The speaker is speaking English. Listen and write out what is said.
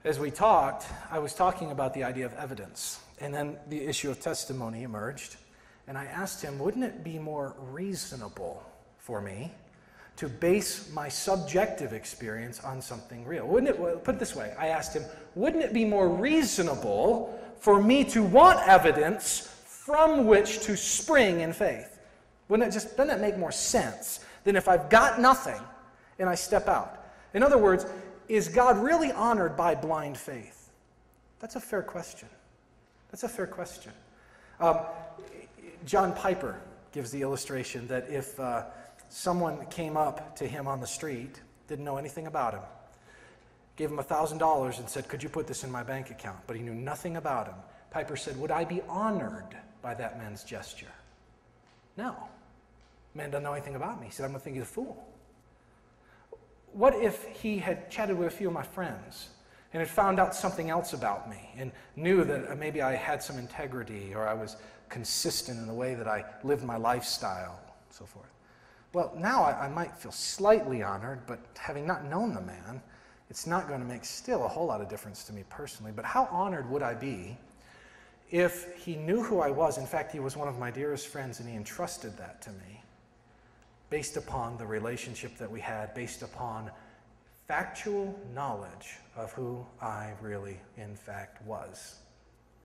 as we talked, I was talking about the idea of evidence, and then the issue of testimony emerged, and I asked him, wouldn't it be more reasonable for me to base my subjective experience on something real? Wouldn't it, put it this way, I asked him, wouldn't it be more reasonable for me to want evidence from which to spring in faith? Doesn't that make more sense than if I've got nothing and I step out? In other words, is God really honored by blind faith? That's a fair question. That's a fair question. John Piper gives the illustration that if someone came up to him on the street, didn't know anything about him, gave him $1,000 and said, could you put this in my bank account? But he knew nothing about him. Piper said, would I be honored by that man's gesture? No. The man doesn't know anything about me. He said, I'm going to think he's a fool. What if he had chatted with a few of my friends and had found out something else about me and knew that maybe I had some integrity or I was consistent in the way that I lived my lifestyle, and so forth? Well, now I might feel slightly honored, but having not known the man, it's not going to make still a whole lot of difference to me personally. But how honored would I be if he knew who I was? In fact, he was one of my dearest friends, and he entrusted that to me based upon the relationship that we had, based upon factual knowledge of who I really, in fact, was.